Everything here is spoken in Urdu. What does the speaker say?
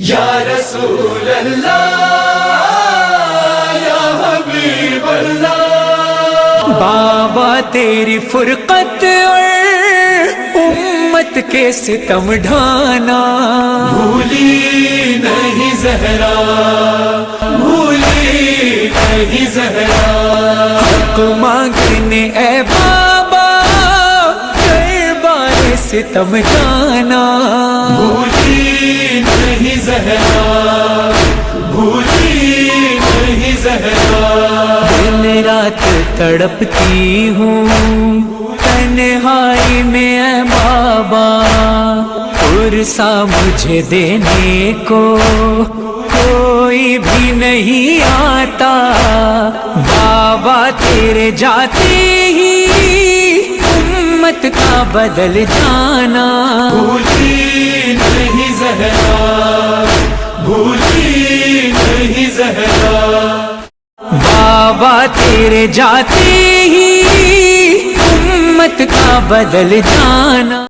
یا رسول اللہ یا حبیب اللہ، بابا تیری فرقت اور امت کے ستم ڈھانا، بھولی نہیں زہرا، بھولی نہیں زہرا، حق مانگنے اے بابا دربار ستم جانا، بھولی نہیں زہرا، بھولی نہیں زہرا، دن رات تڑپتی ہوں تنہائی میں اے بابا، پرسا مجھے دینے کو کوئی بھی نہیں آتا، بابا تیرے جاتے ہی امت کا بدل جانا، بھولی نہیں زہرا، بھولی نہیں زہرا، بابا تیرے جاتے ہی امت کا بدل جانا۔